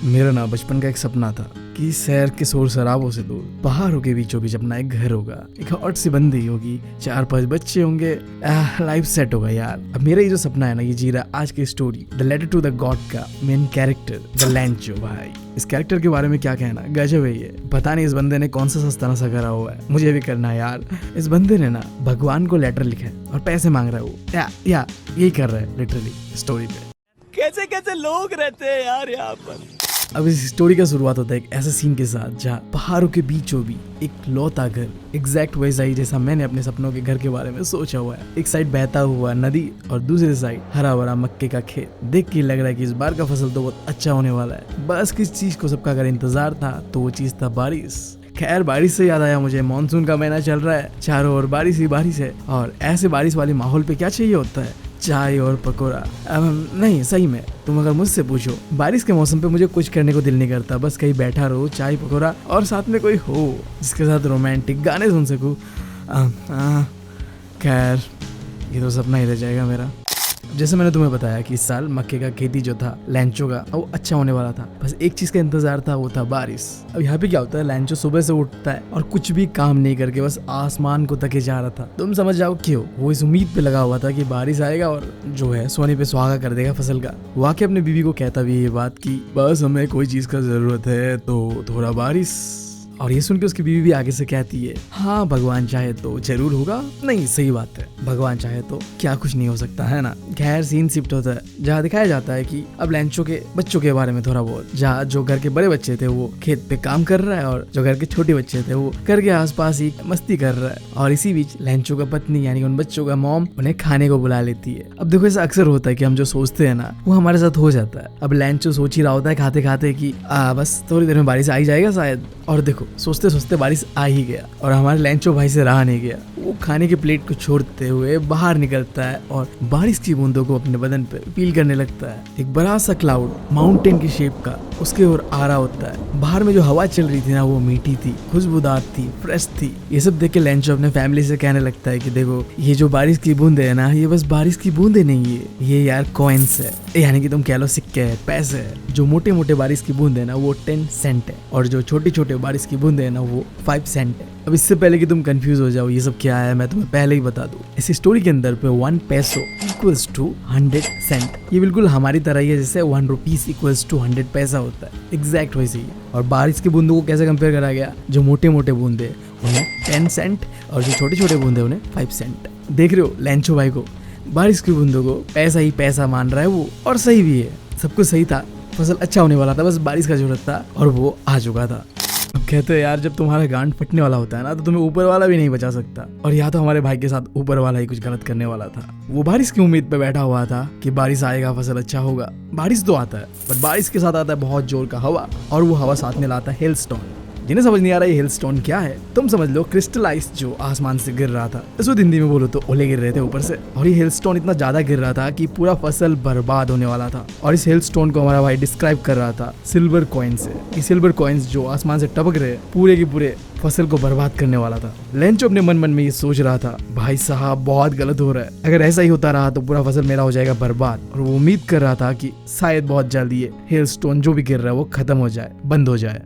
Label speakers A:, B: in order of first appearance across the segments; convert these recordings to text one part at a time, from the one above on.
A: मेरा ना बचपन का एक सपना था कि शहर के शोर शराबों से दूर पहाड़ों के बीचों बीच अपना एक घर होगा, एक हॉट सी बंदी होगी, 4-5 बच्चे होंगे, लाइफ सेट होगा यार। अब मेरा ये जो सपना है ना, ये जी रहा आज की story the letter to the god का मेन कैरेक्टर द लैंचो। भाई इस कैरेक्टर के बारे में क्या कहना, गजब है ये। पता नहीं इस बंदे ने कौन सा सस्ता नशा करा हुआ है, मुझे भी करना है यार। इस बंदे ने ना भगवान को लेटर लिखा है और पैसे मांग रहा है वो, या यही कर रहा है लिटरली स्टोरी पे।
B: कैसे कैसे लोग रहते हैं यार यहाँ पर।
A: अब इस स्टोरी का शुरुआत होता है एक ऐसे सीन के साथ जहाँ पहाड़ों के बीचों बीच एक लौता घर, एग्जैक्ट वैसा ही जैसा मैंने अपने सपनों के घर के बारे में सोचा हुआ है। एक साइड बहता हुआ नदी और दूसरी साइड हरा भरा मक्के का खेत। देख के लग रहा है कि इस बार का फसल तो बहुत अच्छा होने वाला है। बस किस चीज को सबका अगर इंतजार था तो वो चीज था बारिश। खैर बारिश से याद आया मुझे, मानसून का महीना चल रहा है, चारों ओर बारिश ही बारिश है। और ऐसे बारिश वाले माहौल पे क्या चाहिए होता है, चाय और पकोड़ा। नहीं सही में तुम अगर मुझसे पूछो, बारिश के मौसम पे मुझे कुछ करने को दिल नहीं करता, बस कहीं बैठा रहो, चाय पकोड़ा और साथ में कोई हो जिसके साथ रोमांटिक गाने सुन सकूं। खैर ये तो सपना ही रह जाएगा मेरा। जैसे मैंने तुम्हें बताया कि इस साल मक्के का खेती जो था लैंचो का, वो अच्छा होने वाला था। बस एक चीज का इंतजार था, वो था बारिश। अब यहाँ पे क्या होता है, लैंचो सुबह से उठता है और कुछ भी काम नहीं करके बस आसमान को तके जा रहा था। तुम समझ जाओ क्यों, वो इस उम्मीद पे लगा हुआ था कि बारिश आएगा और जो है सोने पे सुहागा कर देगा फसल का। वो आके अपनी बीवी को कहता भी ये बात की बस हमें कोई चीज का जरूरत है तो थोड़ा बारिश। और ये सुन के उसकी बीवी भी आगे से कहती है हाँ भगवान चाहे तो जरूर होगा। नहीं सही बात है, भगवान चाहे तो क्या कुछ नहीं हो सकता है ना। खैर सीन शिफ्ट होता है जहाँ दिखाया जाता है कि अब लैंचो के बच्चों के बारे में थोड़ा बहुत, जहाँ जो घर के बड़े बच्चे थे वो खेत पे काम कर रहा है और जो घर के छोटे बच्चे थे वो घर के आसपास ही मस्ती कर रहा है। और इसी बीच लैंचो का पत्नी यानी उन बच्चों का मॉम उन्हें खाने को बुला लेती है। अब देखो ऐसा अक्सर होता है कि हम जो सोचते हैं ना वो हमारे साथ हो जाता है। अब लैंचो सोच ही रहा होता है खाते खाते कि बस थोड़ी देर में बारिश आ ही जाएगा शायद, और देखो सोचते सोचते बारिश आ ही गया और हमारे लैंचो भाई से रहा नहीं गया। वो खाने के प्लेट को छोड़ते हुए बाहर निकलता है और बारिश की बूंदों को अपने बदन पे फील करने लगता है। एक बड़ा सा क्लाउड माउंटेन की शेप का उसके ओर आ रहा होता है। बाहर में जो हवा चल रही थी ना वो मीठी थी, खुशबूदार थी, फ्रेश थी। ये सब देख के लैंचो अपने फैमिली से कहने लगता है कि देखो ये जो बारिश की बूंदे है ना, ये बस बारिश की बूंदे नहीं है, ये यार कॉइन्स है, यानी कि तुम कह लो सिक्के है, पैसे है। जो मोटे मोटे बारिश की बूंदे है ना वो 10 सेंट है और जो छोटे छोटे बारिश की बूंदे है ना वो 5 सेंट है। अब इससे पहले कि तुम कंफ्यूज हो जाओ ये सब क्या है, मैं तुम्हें पहले ही बता दूं। इस स्टोरी के अंदर पे 1 पैसो इक्वल्स टू 100 सेंट। ये बिल्कुल हमारी तरह ही है जैसे 1 रुपीस इक्वल्स टू 100 पैसा होता है, एग्जैक्ट वैसे ही। और बारिश की बूंदों को कैसे कंपेयर करा गया, जो मोटे मोटे बूंदे उन्हें 10 सेंट और जो छोटे छोटे बूंदे उन्हें 5 सेंट। देख रहे हो लैंचो भाई को, बारिश की बूंदों को पैसा ही पैसा मान रहा है वो, और सही भी है, सब कुछ सही था। फसल अच्छा होने वाला था, बस बारिश का जरूरत था और वो आ चुका था। अब कहते हैं यार जब तुम्हारा गांड फटने वाला होता है ना तो तुम्हें ऊपर वाला भी नहीं बचा सकता। और यहाँ तो हमारे भाई के साथ ऊपर वाला ही कुछ गलत करने वाला था। वो बारिश की उम्मीद पे बैठा हुआ था कि बारिश आएगा, फसल अच्छा होगा। बारिश तो आता है पर बारिश के साथ आता है बहुत जोर का हवा, और वो हवा साथ में लाता है हेलस्टॉर्म। जिन्हें समझ नहीं आ रहा ये हेलस्टोन क्या है, तुम समझ लो क्रिस्टलाइज जो आसमान से गिर रहा था। इसको हिंदी में बोलो तो ओले गिर रहे थे ऊपर से, और ये हेलस्टोन इतना ज्यादा गिर रहा था कि पूरा फसल बर्बाद होने वाला था। और इस हेलस्टोन को हमारा भाई डिस्क्राइब कर रहा था सिल्वर कॉइन से। ये सिल्वर कॉइन्स जो आसमान से टपक रहे पूरे के पूरे फसल को बर्बाद करने वाला था। लैंचो अपने मन मन में ये सोच रहा था भाई साहब बहुत गलत हो रहा है, अगर ऐसा ही होता रहा तो पूरा फसल मेरा हो जाएगा बर्बाद। और वो उम्मीद कर रहा था कि शायद बहुत जल्दी ये हेलस्टोन जो भी गिर रहा है वो खत्म हो जाए, बंद हो जाए।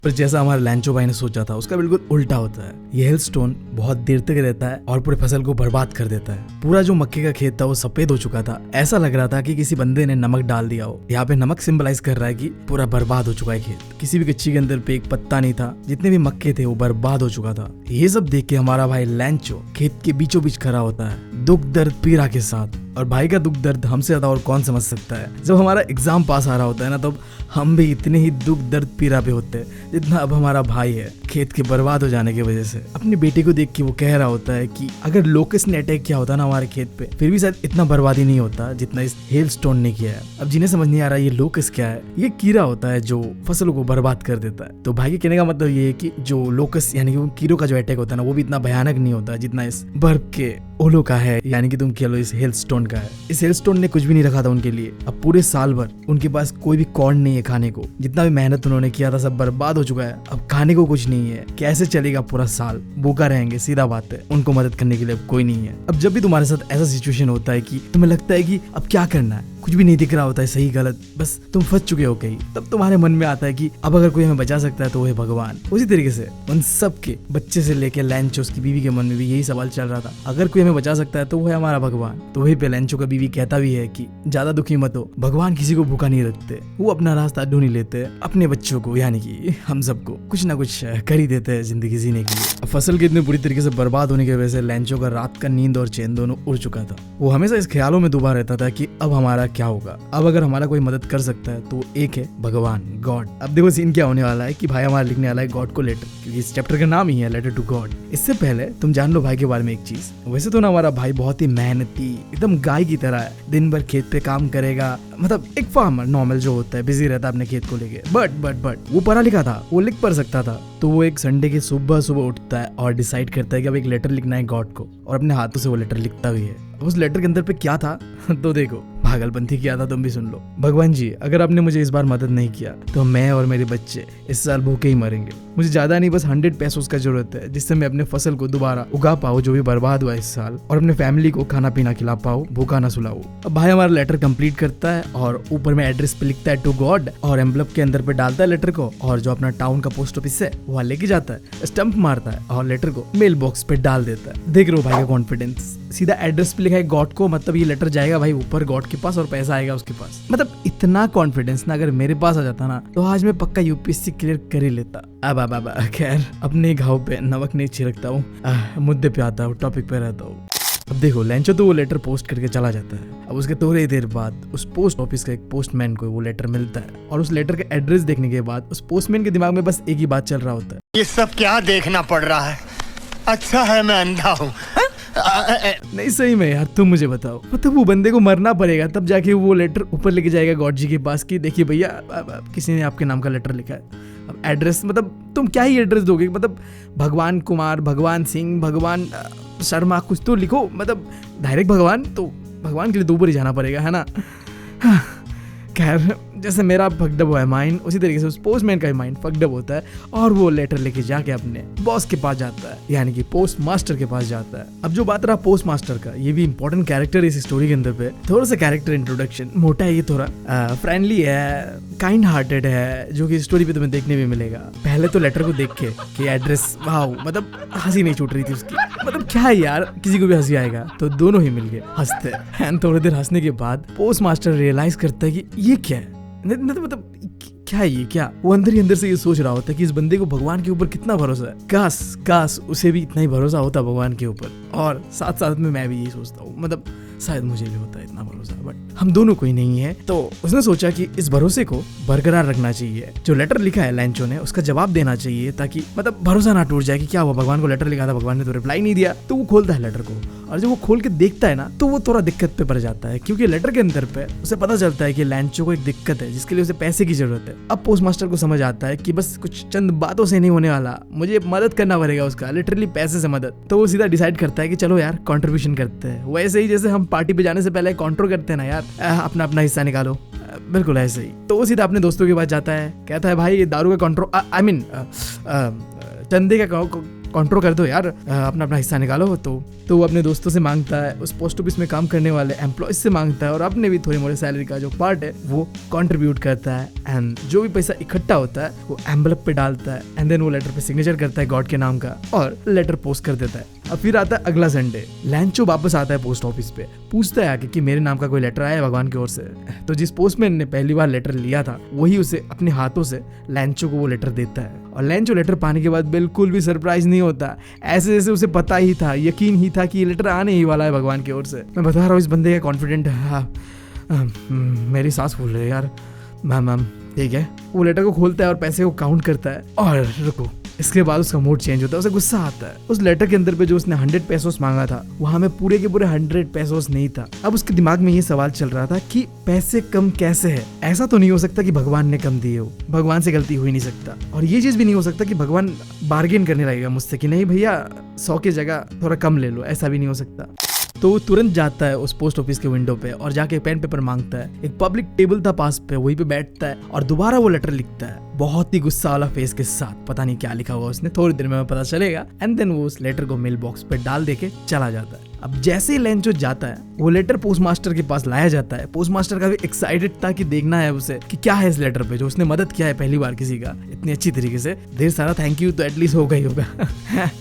A: पर जैसा हमारे लैंचो भाई ने सोचा था उसका बिल्कुल उल्टा होता है। ये हेलस्टोन बहुत देर तक रहता है और पूरे फसल को बर्बाद कर देता है। पूरा जो मक्के का खेत था वो सफेद हो चुका था, ऐसा लग रहा था कि किसी बंदे ने नमक डाल दिया हो। यहाँ पे नमक सिंबलाइज कर रहा है कि पूरा बर्बाद हो चुका है खेत। किसी भी कच्ची के अंदर पे एक पत्ता नहीं था, जितने भी मक्के थे वो बर्बाद हो चुका था। ये सब देख के हमारा भाई लैंचो खेत के बीचों बीच खड़ा होता है, दुख दर्द पीड़ा के साथ। और भाई का दुख दर्द हमसे ज्यादा और कौन समझ सकता है। जब हमारा एग्जाम पास आ रहा होता है ना, तब हम भी इतने ही दुख दर्द पीड़ा पे होते हैं जितना अब हमारा भाई है खेत के बर्बाद हो जाने की वजह से। अपनी बेटी को देख के वो कह रहा होता है कि अगर लोकस्ट ने अटैक किया होता ना हमारे खेत पे, फिर भी शायद इतना बर्बादी नहीं होता जितना इस हेलस्टोन ने किया है। अब जिन्हें समझ नहीं आ रहा ये लोकस्ट क्या है, ये कीड़ा होता है जो फसलों को बर्बाद कर देता है। तो भाई के कहने का मतलब ये है कि जो लोकस्ट यानी कि कीड़ों का जो अटैक होता है ना, वो भी इतना भयानक नहीं होता जितना इस बर्फ के ओलों का है, यानी कि तुम कह लो इस हेलस्टोन का है। इस हेलस्टोन ने कुछ भी नहीं रखा था उनके लिए। अब पूरे साल भर उनके पास कोई भी कॉर्न नहीं है खाने को, जितना भी मेहनत उन्होंने किया था सब बर्बाद हो चुका है। अब खाने को कुछ नहीं है, कैसे चलेगा पूरा साल, भूखा रहेंगे, सीधा बात है। उनको मदद करने के लिए अब कोई नहीं है। अब जब भी तुम्हारे साथ ऐसा सिचुएशन होता है कि तुम्हें लगता है कि अब क्या करना है, कुछ भी नहीं दिख रहा होता है सही गलत, बस तुम फंस चुके हो कहीं। तब तुम्हारे मन में आता है कि अब अगर कोई हमें बचा सकता है तो वो है भगवान। उसी तरीके से उन सब के बच्चे से लेके लैंचो उसकी बीवी के मन में भी यही सवाल चल रहा था, अगर कोई हमें बचा सकता है तो वो है हमारा भगवान। तो वही पे लैंचो का बीवी कहता भी है कि ज्यादा दुखी मत हो, भगवान किसी को भूखा नहीं रखते, वो अपना रास्ता ढूंढ ही लेते हैं, अपने बच्चों को यानी कि हम सबको कुछ ना कुछ कर ही देते हैं जिंदगी जीने के लिए। फसल के इतने बुरी तरीके से बर्बाद होने की वजह से लैंचो का रात का नींद और चैन दोनों उड़ चुका था। वो हमेशा इस ख्यालों में डूबा रहता था कि अब हमारा क्या होगा, अब अगर हमारा कोई मदद कर सकता है तो एक है भगवान, गॉड। अब देखो सीन क्या होने वाला है कि भाई हमारा लिखने वाला है गॉड को लेटर, क्योंकि इस चैप्टर का नाम ही है लेटर टू गॉड। इससे पहले तुम जान लो भाई के बारे में एक चीज, वैसे तो ना हमारा भाई बहुत ही मेहनती एकदम गाय की तरह है, दिन भर खेत पे काम करेगा, मतलब एक फार्मर नॉर्मल जो होता है, बिजी रहता है अपने खेत को लेके। बट वो पढ़ा लिखा था, वो लिख पढ़ सकता था। तो वो एक संडे के सुबह सुबह उठता है और डिसाइड करता है कि अब एक लेटर लिखना है गॉड को, और अपने हाथों से वो लेटर लिखता भी है। उस लेटर के अंदर पे क्या था तो देखो, पागलपंथी किया था, तुम भी सुन लो। भगवान जी, अगर आपने मुझे इस बार मदद नहीं किया तो मैं और मेरे बच्चे इस साल भूखे ही मरेंगे। मुझे ज्यादा नहीं, बस 100 पैसों का जरूरत है, जिससे मैं अपने फसल को दोबारा उगा पाऊँ जो भी बर्बाद हुआ इस साल, और अपने फैमिली को खाना पीना खिला पाऊँ, भूखा ना सुलाऊं। अब भाई हमारा लेटर कंप्लीट करता है और ऊपर में एड्रेस पे लिखता है टू गॉड, और एम्बलप के अंदर पे डालता है लेटर को, और जो अपना टाउन का पोस्ट ऑफिस है वहाँ लेके जाता है, स्टंप मारता है और लेटर को मेल बॉक्स पे डाल देता है। देख रहे हो भाई का कॉन्फिडेंस, सीधा एड्रेस पे लिखा है गॉड को, मतलब ये लेटर जाएगा भाई ऊपर गॉड के पास और पैसा आएगा उसके पास। मतलब इतना कॉन्फिडेंस ना अगर मेरे पास आ जाता ना तो आज मैं पक्का यूपीएससी क्लियर कर ही लेता। अब खैर अपने घाव पे नमक नहीं छिड़कता हूँ, मुद्दे पे आता हूँ, टॉपिक पे रहता हूँ। अब देखो लैंचो तो वो लेटर पोस्ट करके चला जाता है। अब उसके थोड़ी देर बाद उस पोस्ट ऑफिस के एक पोस्टमैन को वो लेटर मिलता है, और उस लेटर का एड्रेस देखने के बाद उस पोस्टमैन के दिमाग में बस एक ही बात चल रहा होता है,
C: ये सब क्या देखना पड़ रहा है, अच्छा है मैं अंधा हूँ।
A: नहीं सही में यार तुम मुझे बताओ, मतलब वो बंदे को मरना पड़ेगा तब जाके वो लेटर ऊपर लेके जाएगा गॉड जी के पास कि देखिए भैया अब किसी ने आपके नाम का लेटर लिखा है। अब एड्रेस, मतलब तुम क्या ही एड्रेस दोगे, मतलब भगवान कुमार, भगवान सिंह, भगवान शर्मा कुछ तो लिखो, मतलब डायरेक्ट भगवान, तो भगवान के लिए तो ऊपर ही जाना पड़ेगा, है ना। खैर जैसे मेरा फकडअप हुआ है माइंड, उसी तरीके से उस पोस्टमैन का भी माइंड फकडअप होता है, और वो लेटर लेके जाके अपने बॉस के पास जाता है, यानी कि पोस्ट मास्टर के पास जाता है। अब जो बात रहा पोस्ट मास्टर का, ये भी इंपॉर्टेंट कैरेक्टर है इस स्टोरी के अंदर पे। थोड़ा सा कैरेक्टर इंट्रोडक्शन मोटा है, ये थोड़ा फ्रेंडली है, काइंड हार्टेड है, जो कि स्टोरी पे तुम्हें देखने में मिलेगा। पहले तो लेटर को देख के कि एड्रेस, वाओ, मतलब हंसी नहीं छूट रही थी उसकी, मतलब क्या है यार, किसी को भी हंसी आएगा, तो दोनों ही मिलके हंसते हैं। एंड थोड़ी देर हंसने के बाद पोस्ट मास्टर रियलाइज करता है कि ये क्या है, मतलब क्या है ये, क्या वो अंदर ही अंदर से ये सोच रहा होता है कि इस बंदे को भगवान के ऊपर कितना भरोसा है, काश उसे भी इतना ही भरोसा होता भगवान के ऊपर। और साथ साथ में मैं भी यही सोचता हूँ, मतलब शायद मुझे भी होता है इतना भरोसा, बट हम दोनों को ही नहीं है। तो उसने सोचा कि इस भरोसे को बरकरार रखना चाहिए, जो लेटर लिखा है लैंचो ने उसका जवाब देना चाहिए, ताकि मतलब भरोसा ना टूट जाए कि क्या हुआ, भगवान को लेटर लिखा था, भगवान ने तो रिप्लाई नहीं दिया। तो वो खोलता है लेटर को, और जब वो खोल के देखता है ना तो वो थोड़ा दिक्कत पे पड़ जाता है, क्योंकि लेटर के अंदर पे उसे पता चलता है कि लैंचो को एक दिक्कत है जिसके लिए उसे पैसे की जरूरत है। अब पोस्ट मास्टर को समझ आता है कि बस कुछ चंद बातों से नहीं होने वाला, मुझे मदद करना पड़ेगा उसका, लिटरली पैसे से मदद। तो वो सीधा डिसाइड करता है कि चलो यार कंट्रीब्यूशन करते हैं, वैसे ही जैसे हम पार्टी पे जाने से पहले काउंटर करते हैं ना यार, अपना अपना हिस्सा निकालो, बिल्कुल ऐसे ही। तो वो सीधा अपने दोस्तों के पास जाता है, कहता है भाई दारू का काउंटर, आई मीन चंदे का काउंटर कर दो यार, अपना अपना हिस्सा निकालो। तो वो अपने दोस्तों से मांगता है, उस पोस्ट ऑफिस में काम करने वाले एम्प्लॉयज से मांगता है, और अपने भी थोड़ी मोटी सैलरी का जो पार्ट है वो कंट्रीब्यूट करता है। एंड जो भी पैसा इकट्ठा होता है वो एम्बलप पे डालता है, एंड देन वो लेटर पे सिग्नेचर करता है गॉड के नाम का, और लेटर पोस्ट कर देता है। अब फिर आता है अगला संडे, लैंचो वापस आता है पोस्ट ऑफिस पे, पूछता है आके कि मेरे नाम का कोई लेटर आया है भगवान की ओर से। तो जिस पोस्टमैन ने पहली बार लेटर लिया था वही उसे अपने हाथों से लैंचो को वो लेटर देता है, और लैंचो लेटर पाने के बाद बिल्कुल भी सरप्राइज नहीं होता, ऐसे जैसे उसे पता ही था, यकीन ही था कि ये लेटर आने ही वाला है भगवान की ओर से। मैं बता रहा हूँ इस बंदे का कॉन्फिडेंट है। मेरी सांस फूल रही है यार। मैम ठीक है। वो लेटर को खोलता है और पैसे को काउंट करता है, और रुको, इसके बाद उसका मूड चेंज होता है, उसे गुस्सा आता है। उस लेटर के अंदर पे जो उसने 100 पैसोस मांगा था वहां में पूरे के पूरे 100 पैसोस नहीं था। अब उसके दिमाग में ये सवाल चल रहा था कि पैसे कम कैसे है, ऐसा तो नहीं हो सकता कि भगवान ने कम दिए हो, भगवान से गलती हो ही नहीं सकता। और ये चीज भी नहीं हो सकता कि भगवान बार्गेन करने लगेगा मुझसे कि नहीं भैया 100 की जगह थोड़ा कम ले लो, ऐसा भी नहीं हो सकता। तो वो तुरंत जाता है उस पोस्ट ऑफिस के विंडो पे और जाके पेन पेपर मांगता है। एक पब्लिक टेबल था पास पे, वहीं पे बैठता है और दोबारा वो लेटर लिखता है बहुत ही गुस्सा वाला फेस के साथ। पता नहीं क्या लिखा हुआ उसने, थोड़ी देर में पता चलेगा। एंड देन वो उस लेटर को मेल बॉक्स पे डाल देके चला जाता है। अब जैसे ही लैंचो जाता है वो लेटर पोस्ट मास्टर के पास लाया जाता है। पोस्ट मास्टर का भी एक्साइटेड था कि देखना है उसे कि क्या है इस लेटर पे, जो उसने मदद किया है पहली बार किसी का इतनी अच्छी तरीके से। ढेर सारा थैंक यू तो एटलीस्ट होगा ही होगा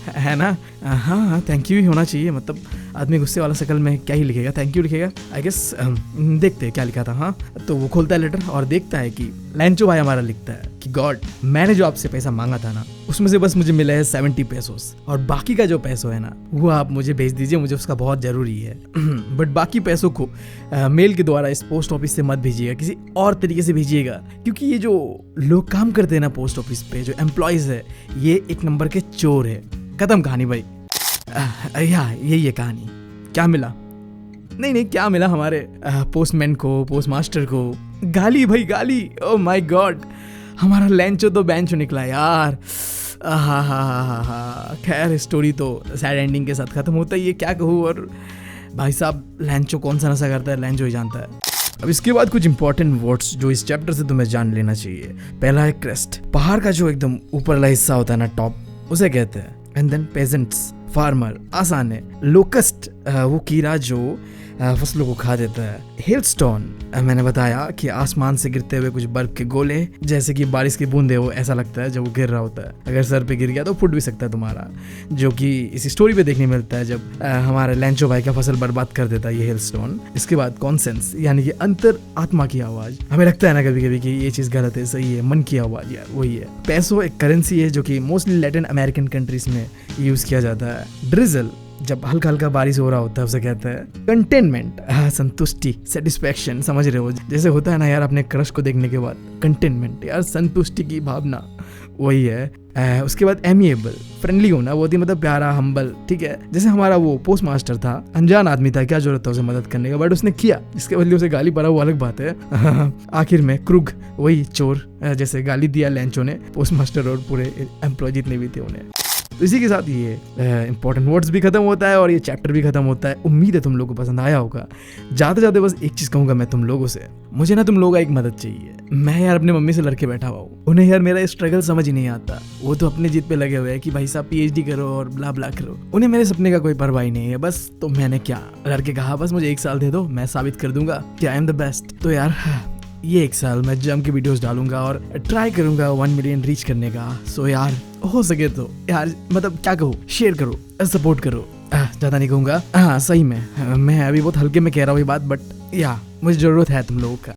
A: है ना। हाँ थैंक यू ही होना चाहिए, मतलब आदमी गुस्से वाला शक्ल में क्या ही लिखेगा, थैंक यू लिखेगा आई गेस। देखते हैं क्या लिखा था। हाँ तो वो खोलता है लेटर और देखता है कि लैंचो भाई हमारा लिखता है कि गॉड, मैंने जो आपसे पैसा मांगा था ना उसमें से बस मुझे मिला है 70 पेसोस, और बाकी का जो पैसों है ना वो आप मुझे भेज दीजिए, मुझे उसका बहुत जरूरी है। बट बाकी पैसों को मेल के द्वारा इस पोस्ट ऑफिस से मत भेजिएगा, किसी और तरीके से भेजिएगा, क्योंकि ये जो लोग काम करते हैं ना पोस्ट ऑफिस पे, जो एम्प्लॉयज है, ये एक नंबर के चोर है। खत्म कहानी भाई। यही है कहानी। क्या मिला? नहीं क्या मिला हमारे पोस्टमैन को, पोस्ट मास्टर को? गाली भाई, गाली। ओह माय गॉड, हमारा लैंचो तो बेंचो निकला यार। खैर स्टोरी तो सैड एंडिंग के साथ खत्म होता ही है, क्या कहूँ। और भाई साहब लैंचो कौन सा नशा करता है लैंचो ही जानता है। अब इसके बाद कुछ इंपॉर्टेंट वर्ड्स जो इस चैप्टर से तुम्हें जान लेना चाहिए। पहला है क्रेस्ट, पहाड़ का जो एकदम ऊपर वाला हिस्सा होता है ना, टॉप, उसे कहते हैं। एंड देन पेजेंट्स, फार्मर, आसान है। लोकस्ट, वो कीड़ा जो फसलों को खा देता है। हेलस्टोन, मैंने बताया कि आसमान से गिरते हुए कुछ बर्फ के गोले, जैसे कि बारिश की बूंदे हो, ऐसा लगता है जब वो गिर रहा होता है। अगर सर पे गिर गया तो फुट भी सकता है तुम्हारा, जो कि इस स्टोरी पे देखने मिलता है जब हमारे लैंचो भाई का फसल बर्बाद कर देता है ये हेलस्टोन। इसके बाद कॉन्सेंस, यानी कि अंतर आत्मा की आवाज। हमें लगता है ना कभी कभी कि ये चीज गलत है, सही है, मन की आवाज यार वही है। पैसो एक करेंसी है जो कि मोस्टली लैटिन अमेरिकन कंट्रीज में यूज किया जाता है। ड्रिजल, जब हल्का हल्का बारिश हो रहा होता है उसे कहते हैं। कंटेनमेंट, संतुष्टि, सेटिस्फैक्शन, समझ रहे हो, जैसे होता है ना यार अपने क्रश को देखने के बाद कंटेनमेंट, यार संतुष्टि की भावना, वही है। उसके बाद एमिएबल, फ्रेंडली होना, बहुत ही मतलब प्यारा, हम्बल, ठीक है। जैसे हमारा वो पोस्ट मास्टर था, अनजान आदमी था, क्या जरूरत था उसे मदद करने का, बट उसने किया, इसके बदले उसे गाली पड़ा, वो अलग बात है। आखिर में क्रूग, वही चोर, जैसे गाली दिया लैंचो ने पोस्ट मास्टर और पूरे एम्प्लॉय जितने भी थे उन्हें। तो इसी के साथ ये इंपॉर्टेंट वर्ड्स भी खत्म होता है और ये चैप्टर भी खत्म होता है। उम्मीद है तुम लोगों को पसंद आया होगा। जाते जाते बस एक चीज कहूंगा मैं तुम लोगों से, मुझे ना तुम लोगों का एक मदद चाहिए। मैं यार अपनी मम्मी से लड़के बैठा हुआ हूँ, उन्हें यार मेरा स्ट्रगल समझ ही नहीं आता। वो तो अपने जिद पे लगे हुए हैं कि भाई साहब PhD करो और ब्ला ब्ला करो, उन्हें मेरे सपने का कोई परवाह ही नहीं है बस। तो मैंने क्या, लड़के कहा बस मुझे 1 साल दे दो, मैं साबित कर दूंगा कि आई एम द बेस्ट। तो यार ये 1 साल मैं जम के वीडियोस डालूंगा और ट्राई करूंगा 1 मिलियन रीच करने का। सो यार हो सके तो यार, मतलब क्या कहूँ, शेयर करो, सपोर्ट करो। ज्यादा नहीं कहूंगा। हाँ सही में मैं अभी बहुत हल्के में कह रहा हूँ ये बात, बट या मुझे जरूरत है तुम लोगों का।